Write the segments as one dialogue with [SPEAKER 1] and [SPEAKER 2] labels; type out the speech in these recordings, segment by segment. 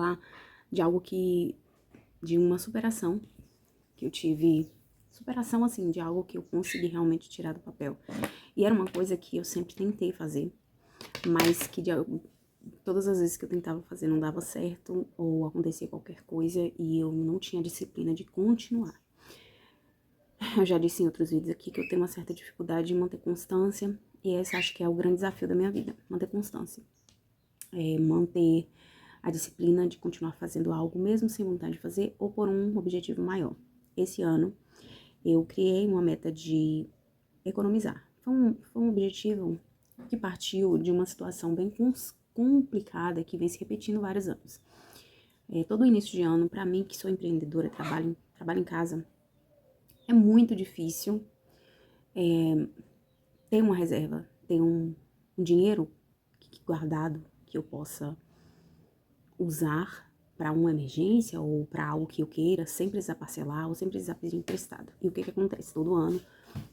[SPEAKER 1] falar de algo de uma superação que eu tive, superação assim, de algo que eu consegui realmente tirar do papel. E era uma coisa que eu sempre tentei fazer, mas que todas as vezes que eu tentava fazer não dava certo, ou acontecia qualquer coisa e eu não tinha disciplina de continuar. Eu já disse em outros vídeos aqui que eu tenho uma certa dificuldade de manter constância, e esse acho que é o grande desafio da minha vida, manter constância. Manter a disciplina de continuar fazendo algo mesmo sem vontade de fazer, ou por um objetivo maior. Esse ano, eu criei uma meta de economizar. Foi um objetivo que partiu de uma situação bem complicada que vem se repetindo vários anos. Todo início de ano, para mim, que sou empreendedora, trabalho em casa, é muito difícil ter uma reserva, ter um dinheiro guardado que eu possa usar para uma emergência ou para algo que eu queira, sem precisar parcelar ou sem precisar pedir emprestado. E o que acontece? Todo ano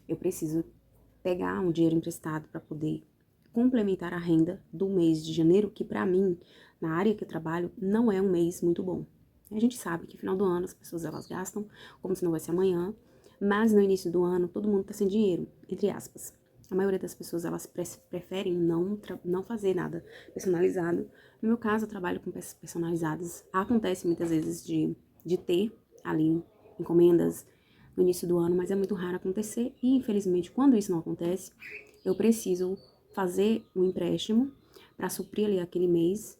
[SPEAKER 1] eu preciso pegar um dinheiro emprestado para poder complementar a renda do mês de janeiro, que para mim, na área que eu trabalho, não é um mês muito bom. A gente sabe que no final do ano as pessoas elas gastam como se não fosse amanhã, mas no início do ano todo mundo tá sem dinheiro, entre aspas. A maioria das pessoas elas preferem não fazer nada personalizado. No meu caso, eu trabalho com peças personalizadas. Acontece muitas vezes de ter ali encomendas no início do ano, mas é muito raro acontecer. E infelizmente, quando isso não acontece, eu preciso fazer um empréstimo para suprir ali aquele mês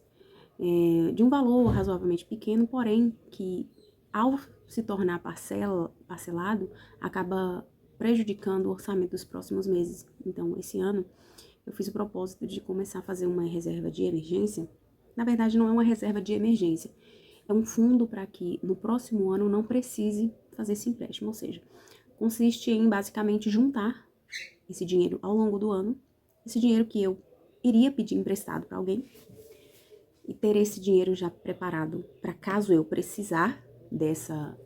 [SPEAKER 1] de um valor razoavelmente pequeno, porém que ao se tornar parcelado, acaba prejudicando o orçamento dos próximos meses. Então, esse ano, eu fiz o propósito de começar a fazer uma reserva de emergência. Na verdade, não é uma reserva de emergência, é um fundo para que no próximo ano não precise fazer esse empréstimo, ou seja, consiste em basicamente juntar esse dinheiro ao longo do ano, esse dinheiro que eu iria pedir emprestado para alguém, e ter esse dinheiro já preparado para caso eu precisar dessa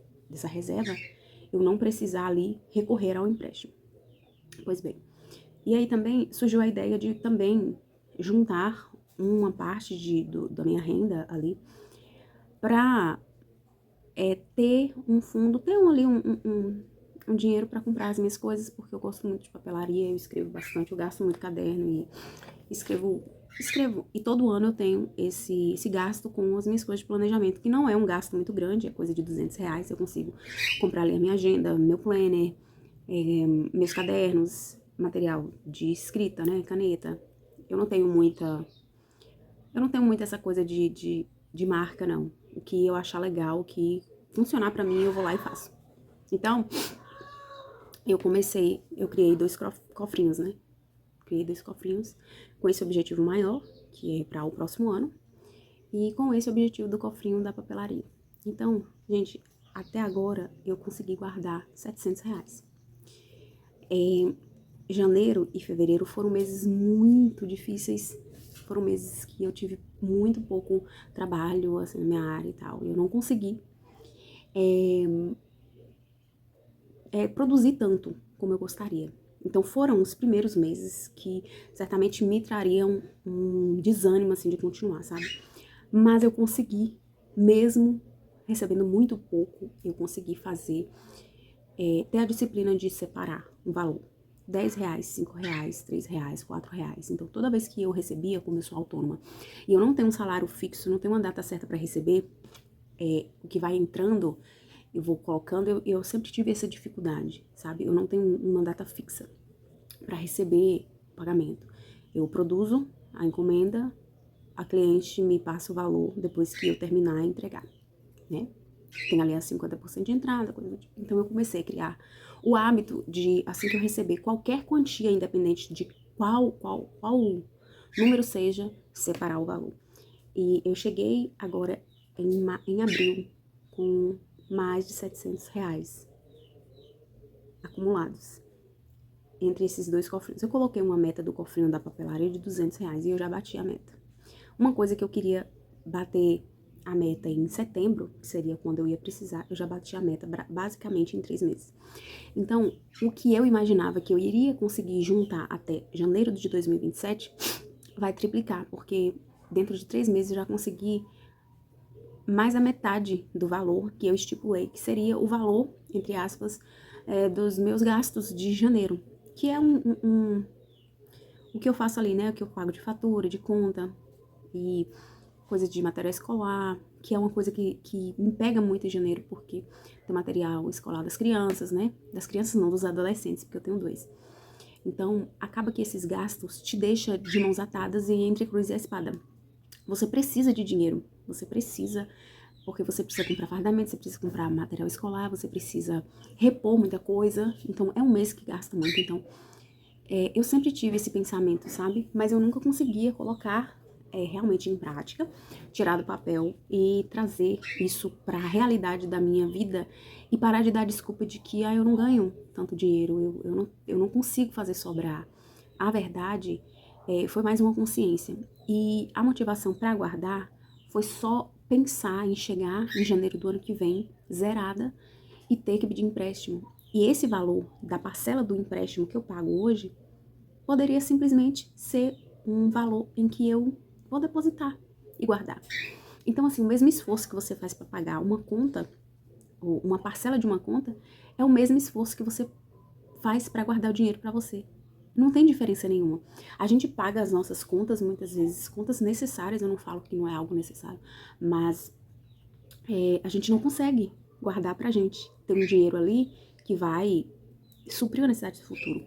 [SPEAKER 1] reserva, eu não precisar ali recorrer ao empréstimo. Pois bem, e aí também surgiu a ideia de também juntar uma parte da minha renda ali para ter um fundo, ter um dinheiro para comprar as minhas coisas, porque eu gosto muito de papelaria, eu escrevo bastante, eu gasto muito caderno e escrevo. E todo ano eu tenho esse gasto com as minhas coisas de planejamento, que não é um gasto muito grande, é coisa de R$200, eu consigo comprar ali a minha agenda, meu planner, meus cadernos, material de escrita, né, caneta. Eu não tenho muita essa coisa de marca, não. O que eu achar legal, o que funcionar pra mim, eu vou lá e faço. Então, eu criei 2 cofrinhos, né? Criei 2 cofrinhos com esse objetivo maior, que é para o próximo ano, e com esse objetivo do cofrinho da papelaria. Então, gente, até agora eu consegui guardar R$700. Janeiro e fevereiro foram meses muito difíceis, foram meses que eu tive muito pouco trabalho, assim, na minha área e tal. Eu não consegui produzir tanto como eu gostaria. Então foram os primeiros meses que certamente me trariam um desânimo, assim, de continuar, sabe? Mas eu consegui, mesmo recebendo muito pouco, eu consegui fazer, ter a disciplina de separar um valor. R$10, R$5, R$3, R$4. Então, toda vez que eu recebia, como eu sou autônoma, e eu não tenho um salário fixo, não tenho uma data certa para receber, o que vai entrando, eu vou colocando, eu sempre tive essa dificuldade, sabe? Eu não tenho uma data fixa para receber o pagamento. Eu produzo a encomenda, a cliente me passa o valor depois que eu terminar e entregar, né? Tem ali a 50% de entrada, coisa do tipo. Então eu comecei a criar o hábito de, assim que eu receber qualquer quantia, independente de qual número seja, separar o valor. E eu cheguei agora em abril com mais de R$700 acumulados entre esses 2 cofrinhos. Eu coloquei uma meta do cofrinho da papelaria de R$200 e eu já bati a meta. Uma coisa que eu queria bater a meta em setembro, que seria quando eu ia precisar, eu já bati a meta basicamente em 3 meses. Então, o que eu imaginava que eu iria conseguir juntar até janeiro de 2027, vai triplicar, porque dentro de 3 meses eu já consegui mais a metade do valor que eu estipulei, que seria o valor, entre aspas, dos meus gastos de janeiro, que é o que eu faço ali, né? O que eu pago de fatura, de conta e coisa de material escolar, que é uma coisa que me pega muito em janeiro, porque tem material escolar das crianças, né? Das crianças não, dos adolescentes, porque eu tenho 2. Então, acaba que esses gastos te deixam de mãos atadas e entre a cruz e a espada. Você precisa de dinheiro, você precisa, porque você precisa comprar fardamento, você precisa comprar material escolar, você precisa repor muita coisa, então é um mês que gasta muito, então eu sempre tive esse pensamento, sabe? Mas eu nunca conseguia colocar realmente em prática, tirar do papel e trazer isso para a realidade da minha vida e parar de dar desculpa de que eu não ganho tanto dinheiro, eu não consigo fazer sobrar. A verdade foi mais uma consciência. E a motivação para guardar foi só pensar em chegar em janeiro do ano que vem, zerada, e ter que pedir empréstimo. E esse valor da parcela do empréstimo que eu pago hoje poderia simplesmente ser um valor em que eu vou depositar e guardar. Então, assim, o mesmo esforço que você faz para pagar uma conta, ou uma parcela de uma conta, é o mesmo esforço que você faz para guardar o dinheiro para você. Não tem diferença nenhuma. A gente paga as nossas contas, muitas vezes, contas necessárias, eu não falo que não é algo necessário, mas a gente não consegue guardar pra gente. Ter um dinheiro ali que vai suprir a necessidade do futuro.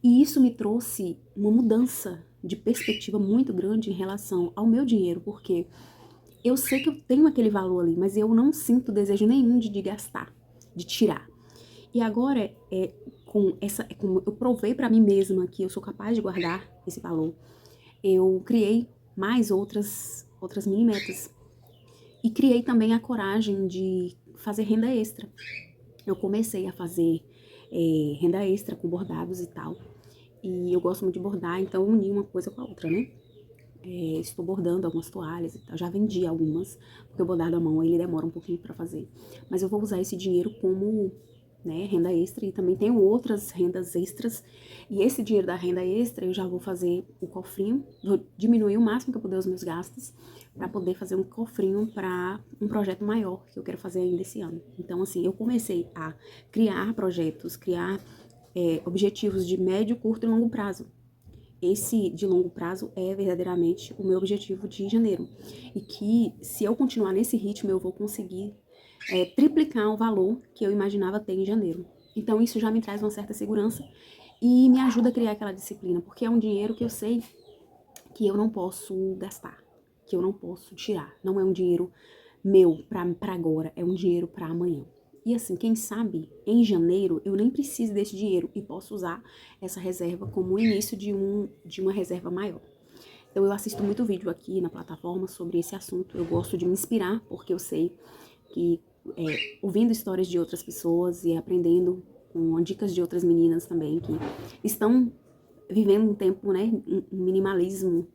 [SPEAKER 1] E isso me trouxe uma mudança de perspectiva muito grande em relação ao meu dinheiro, porque eu sei que eu tenho aquele valor ali, mas eu não sinto desejo nenhum de gastar, de tirar. E agora, como eu provei para mim mesma que eu sou capaz de guardar esse valor, eu criei mais outras mini metas. E criei também a coragem de fazer renda extra. Eu comecei a fazer renda extra com bordados e tal. E eu gosto muito de bordar, então eu uni uma coisa com a outra, né? Estou bordando algumas toalhas e tal. Já vendi algumas, porque o bordado à mão ele demora um pouquinho para fazer. Mas eu vou usar esse dinheiro como, né, renda extra, e também tenho outras rendas extras. E esse dinheiro da renda extra eu já vou fazer o cofrinho, vou diminuir o máximo que eu puder os meus gastos para poder fazer um cofrinho para um projeto maior que eu quero fazer ainda esse ano. Então, assim, eu comecei a criar projetos, criar objetivos de médio, curto e longo prazo. Esse de longo prazo é verdadeiramente o meu objetivo de janeiro. E que, se eu continuar nesse ritmo, eu vou conseguir triplicar o valor que eu imaginava ter em janeiro. Então, isso já me traz uma certa segurança e me ajuda a criar aquela disciplina, porque é um dinheiro que eu sei que eu não posso gastar, que eu não posso tirar. Não é um dinheiro meu para agora, é um dinheiro para amanhã. E assim, quem sabe, em janeiro eu nem preciso desse dinheiro e posso usar essa reserva como o início de uma reserva maior. Então eu assisto muito vídeo aqui na plataforma sobre esse assunto. Eu gosto de me inspirar, porque eu sei que ouvindo histórias de outras pessoas e aprendendo com dicas de outras meninas também que estão vivendo um tempo, né, um minimalismo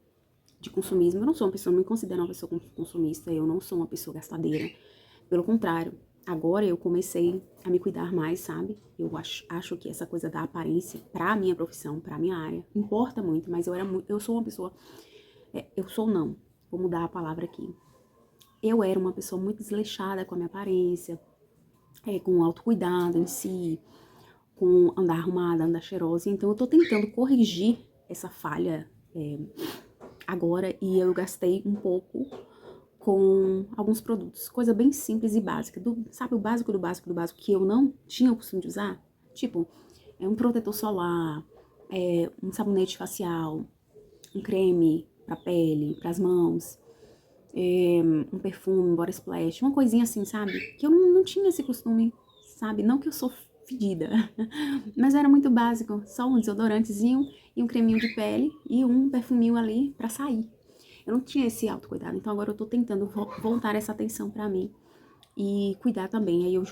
[SPEAKER 1] de consumismo. Eu não sou uma pessoa, não me considero uma pessoa consumista, eu não sou uma pessoa gastadeira. Pelo contrário, agora eu comecei a me cuidar mais, sabe? Eu acho que essa coisa da aparência, pra minha profissão, pra minha área, importa muito, mas eu sou uma pessoa, vou mudar a palavra aqui. Eu era uma pessoa muito desleixada com a minha aparência, com o autocuidado em si, com andar arrumada, andar cheirosa. Então eu tô tentando corrigir essa falha agora, e eu gastei um pouco com alguns produtos, coisa bem simples e básica, sabe, o básico do básico do básico que eu não tinha o costume de usar? Tipo, um protetor solar, um sabonete facial, um creme pra pele, pras mãos, um perfume, um body splash, uma coisinha assim, sabe? Que eu não tinha esse costume, sabe? Não que eu sou fedida, mas era muito básico, só um desodorantezinho e um creminho de pele e um perfuminho ali pra sair. Eu não tinha esse autocuidado, então agora eu tô tentando voltar essa atenção pra mim e cuidar também. Aí eu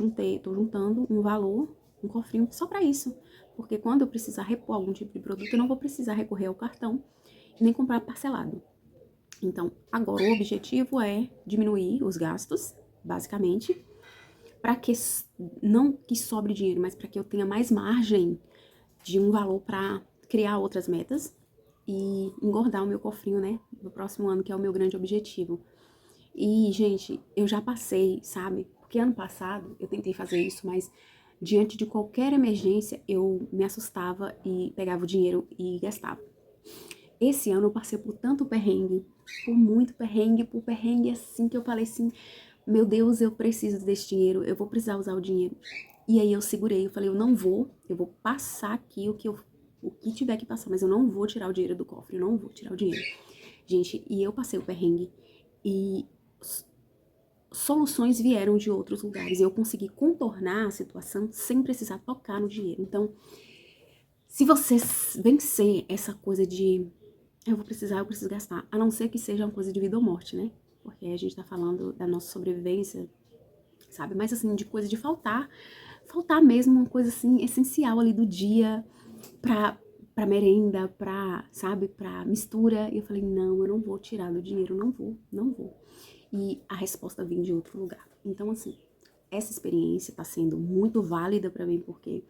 [SPEAKER 1] tô juntando um valor, um cofrinho só pra isso, porque quando eu precisar repor algum tipo de produto, eu não vou precisar recorrer ao cartão e nem comprar parcelado. Então, agora o objetivo é diminuir os gastos, basicamente, para que não que sobre dinheiro, mas para que eu tenha mais margem de um valor para criar outras metas e engordar o meu cofrinho, né, no próximo ano, que é o meu grande objetivo. E, gente, eu já passei, sabe? Porque ano passado eu tentei fazer isso, mas diante de qualquer emergência eu me assustava e pegava o dinheiro e gastava. Esse ano eu passei por tanto perrengue, por muito perrengue, por perrengue assim que eu falei assim, meu Deus, eu preciso desse dinheiro, eu vou precisar usar o dinheiro. E aí eu segurei, eu falei, eu vou passar aqui o que tiver que passar, mas eu não vou tirar o dinheiro do cofre, eu não vou tirar o dinheiro. Gente, e eu passei o perrengue e soluções vieram de outros lugares e eu consegui contornar a situação sem precisar tocar no dinheiro. Então, se você vencer essa coisa de eu preciso gastar, a não ser que seja uma coisa de vida ou morte, né? Porque a gente tá falando da nossa sobrevivência, sabe? Mas assim, de coisa de faltar mesmo uma coisa assim essencial ali do dia pra merenda, sabe, pra mistura. E eu falei, não, eu não vou tirar do dinheiro, não vou. E a resposta vem de outro lugar. Então, assim, essa experiência tá sendo muito válida pra mim, porque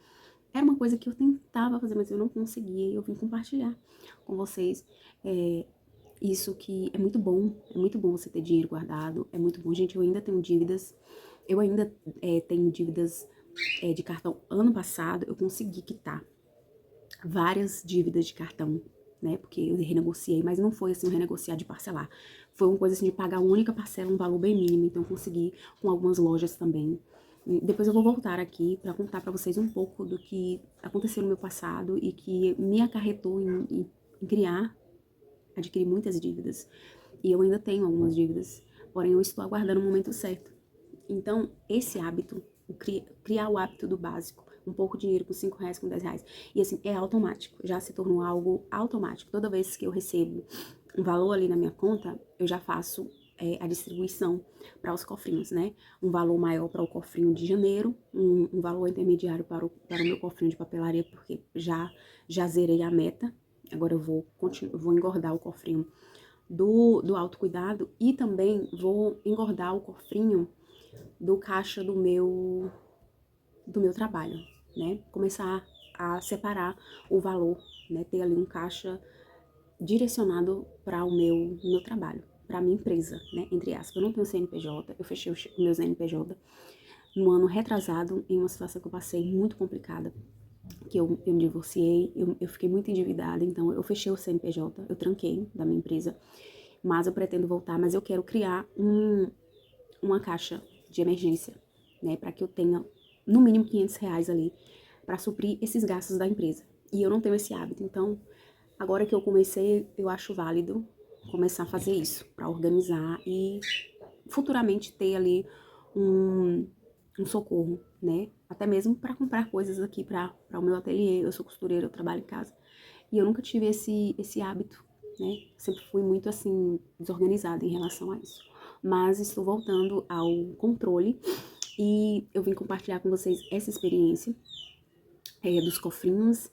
[SPEAKER 1] era uma coisa que eu tentava fazer, mas eu não conseguia, e eu vim compartilhar com vocês isso que é muito bom você ter dinheiro guardado, é muito bom. Gente, eu ainda tenho dívidas, eu ainda tenho dívidas de cartão. Ano passado eu consegui quitar várias dívidas de cartão, né? Porque eu renegociei, mas não foi assim um renegociar de parcelar. Foi uma coisa assim de pagar uma única parcela, um valor bem mínimo. Então eu consegui com algumas lojas também. Depois eu vou voltar aqui para contar para vocês um pouco do que aconteceu no meu passado e que me acarretou em adquirir muitas dívidas. E eu ainda tenho algumas dívidas, porém eu estou aguardando o momento certo. Então, esse hábito, criar o hábito do básico, um pouco de dinheiro com R$ 5, com R$ 10, e assim, é automático, já se tornou algo automático. Toda vez que eu recebo um valor ali na minha conta, eu já faço a distribuição para os cofrinhos, né? Um valor maior para o cofrinho de janeiro, um valor intermediário para o meu cofrinho de papelaria, porque já zerei a meta. Agora eu vou engordar o cofrinho do autocuidado e também vou engordar o cofrinho do caixa do meu trabalho, né? Começar a separar o valor, né? Ter ali um caixa direcionado para o meu trabalho, para a minha empresa, né? Entre aspas. Eu não tenho CNPJ, eu fechei o meu CNPJ no ano retrasado, em uma situação que eu passei muito complicada, que eu me divorciei, eu fiquei muito endividada, então eu fechei o CNPJ, eu tranquei da minha empresa, mas eu pretendo voltar, mas eu quero criar uma caixa de emergência, né, para que eu tenha no mínimo R$ 500 ali para suprir esses gastos da empresa. E eu não tenho esse hábito, então agora que eu comecei, eu acho válido começar a fazer isso, para organizar e futuramente ter ali um socorro, né? Até mesmo para comprar coisas aqui para o meu ateliê. Eu sou costureira, eu trabalho em casa. E eu nunca tive esse hábito, né? Sempre fui muito assim desorganizada em relação a isso. Mas estou voltando ao controle e eu vim compartilhar com vocês essa experiência dos cofrinhos,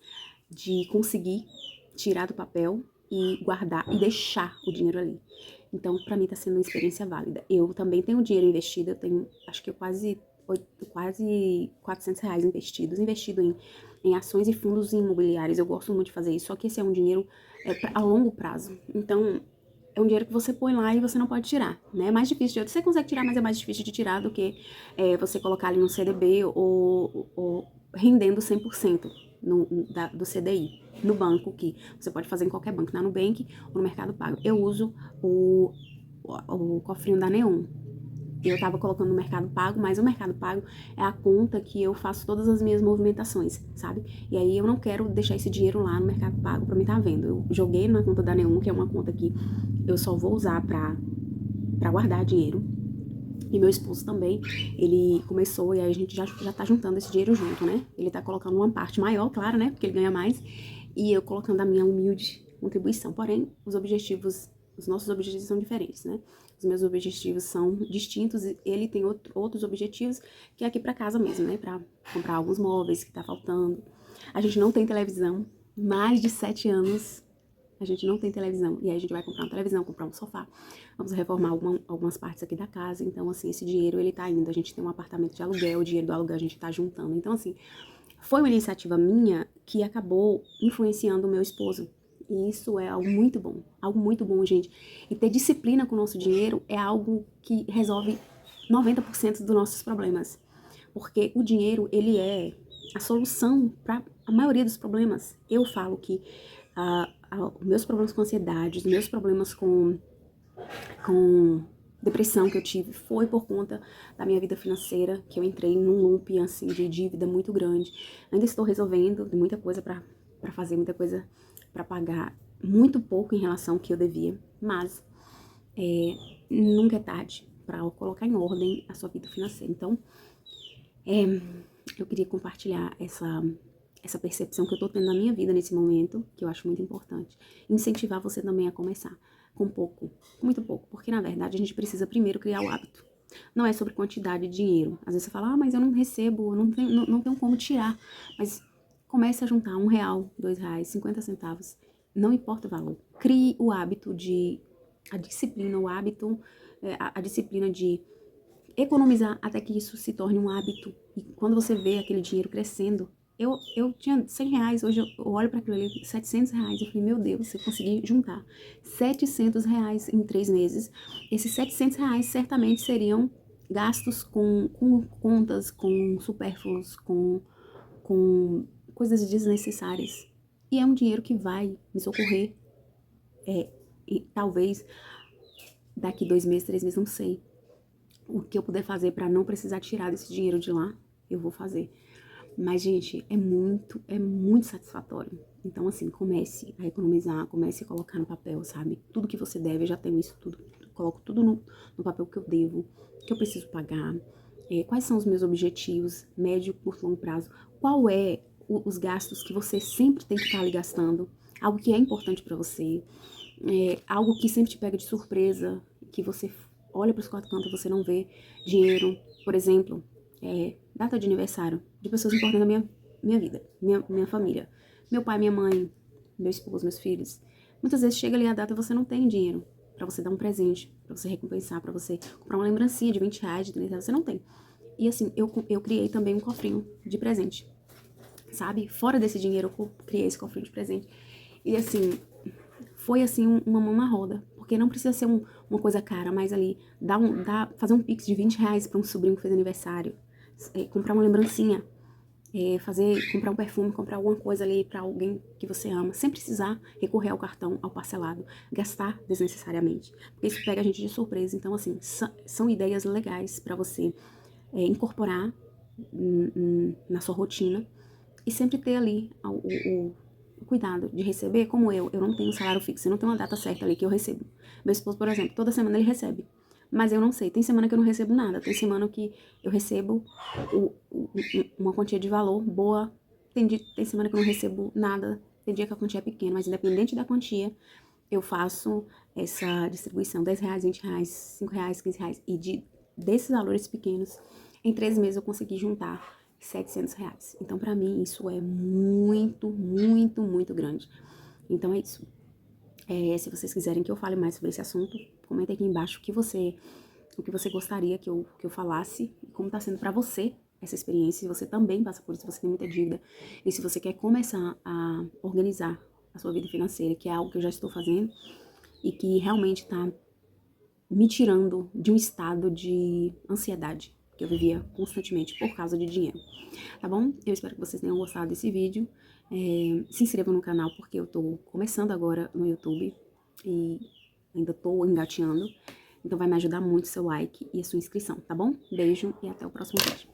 [SPEAKER 1] de conseguir tirar do papel e guardar e deixar o dinheiro ali. Então, para mim tá sendo uma experiência válida. Eu também tenho dinheiro investido, eu tenho, acho que eu quase R$ 400 investido em ações e fundos imobiliários. Eu gosto muito de fazer isso, só que esse é um dinheiro a longo prazo. Então, é um dinheiro que você põe lá e você não pode tirar, né? É mais difícil você consegue tirar, mas é mais difícil de tirar do que você colocar ali no CDB ou rendendo 100% do CDI no banco, que você pode fazer em qualquer banco, na Nubank ou no Mercado Pago. Eu uso o cofrinho da Neon. Eu tava colocando no Mercado Pago, mas o Mercado Pago é a conta que eu faço todas as minhas movimentações, sabe? E aí eu não quero deixar esse dinheiro lá no Mercado Pago pra mim tá vendo. Eu joguei na conta da Neon, que é uma conta que eu só vou usar pra guardar dinheiro. E meu esposo também, ele começou e aí a gente já tá juntando esse dinheiro junto, né? Ele tá colocando uma parte maior, claro, né? Porque ele ganha mais. E eu colocando a minha humilde contribuição. Porém, os nossos objetivos são diferentes, né? Os meus objetivos são distintos e ele tem outros objetivos, que é aqui pra casa mesmo, né? Pra comprar alguns móveis que tá faltando. A gente não tem televisão, mais de 7 anos a gente não tem televisão. E aí a gente vai comprar uma televisão, comprar um sofá. Vamos reformar algumas partes aqui da casa. Então, assim, esse dinheiro, ele tá indo. A gente tem um apartamento de aluguel, o dinheiro do aluguel a gente tá juntando. Então, assim, foi uma iniciativa minha que acabou influenciando o meu esposo. E isso é algo muito bom, gente. E ter disciplina com o nosso dinheiro é algo que resolve 90% dos nossos problemas. Porque o dinheiro, ele é a solução para a maioria dos problemas. Eu falo que os meus problemas com ansiedade, os meus problemas com depressão que eu tive foi por conta da minha vida financeira, que eu entrei num loop assim de dívida muito grande. Ainda estou resolvendo, tem muita coisa para fazer, muita coisa para pagar, muito pouco em relação ao que eu devia, mas nunca é tarde para colocar em ordem a sua vida financeira. Então, eu queria compartilhar essa percepção que eu tô tendo na minha vida nesse momento, que eu acho muito importante. Incentivar você também a começar com pouco, com muito pouco, porque na verdade a gente precisa primeiro criar o hábito. Não é sobre quantidade de dinheiro. Às vezes você fala, mas eu não recebo, eu não tenho como tirar. Mas comece a juntar R$ 1, R$ 2, 50 centavos. Não importa o valor. Crie o hábito a disciplina, a disciplina de economizar até que isso se torne um hábito. E quando você vê aquele dinheiro crescendo, eu tinha R$ 100, hoje eu olho para aquilo ali, R$ 700. Eu falei, meu Deus, eu consegui juntar R$ 700 em 3 meses. Esses R$ 700 certamente seriam gastos com contas, com supérfluos, com coisas desnecessárias. E é um dinheiro que vai me socorrer, e talvez daqui 2 meses, 3 meses, não sei. O que eu puder fazer para não precisar tirar desse dinheiro de lá, eu vou fazer. Mas, gente, é muito satisfatório. Então, assim, comece a economizar, comece a colocar no papel, sabe? Tudo que você deve, eu já tenho isso tudo. Coloco tudo no papel que eu devo, que eu preciso pagar, quais são os meus objetivos, médio, curto, longo prazo, qual é os gastos que você sempre tem que estar ali gastando, algo que é importante para você, algo que sempre te pega de surpresa, que você olha para os 4 cantos e você não vê dinheiro, por exemplo, data de aniversário de pessoas importantes da minha vida, minha família, meu pai, minha mãe, meu esposo, meus filhos. Muitas vezes chega ali a data e você não tem dinheiro para você dar um presente, para você recompensar, para você comprar uma lembrancinha de R$ 20, de R$ 30, você não tem. E assim, eu criei também um cofrinho de presente, sabe? Fora desse dinheiro eu criei esse cofrinho de presente. E assim, foi assim uma mão na roda, porque não precisa ser uma coisa cara, mas ali fazer um pix de R$ 20 para um sobrinho que fez aniversário, comprar uma lembrancinha, comprar um perfume, comprar alguma coisa ali para alguém que você ama, sem precisar recorrer ao cartão, ao parcelado, gastar desnecessariamente, porque isso pega a gente de surpresa. Então, assim, são ideias legais para você incorporar na sua rotina e sempre ter ali o cuidado de receber, como eu não tenho um salário fixo, eu não tenho uma data certa ali que eu recebo. Meu esposo, por exemplo, toda semana ele recebe, mas eu não sei, tem semana que eu não recebo nada, tem semana que eu recebo uma quantia de valor boa, tem semana que eu não recebo nada, tem dia que a quantia é pequena, mas independente da quantia, eu faço essa distribuição, R$ 10, R$ 20, R$ 5, R$ 15, e desses valores pequenos, em 3 meses eu consegui juntar R$ 700. Então, pra mim, isso é muito, muito, muito grande. Então, é isso. Se vocês quiserem que eu fale mais sobre esse assunto, comenta aqui embaixo o que você gostaria que eu falasse, e como tá sendo pra você essa experiência, se você também passa por isso, se você tem muita dívida, e se você quer começar a organizar a sua vida financeira, que é algo que eu já estou fazendo, e que realmente tá me tirando de um estado de ansiedade que eu vivia constantemente por causa de dinheiro, tá bom? Eu espero que vocês tenham gostado desse vídeo. Se inscrevam no canal porque eu tô começando agora no YouTube e ainda tô engateando, então vai me ajudar muito o seu like e a sua inscrição, tá bom? Beijo e até o próximo vídeo.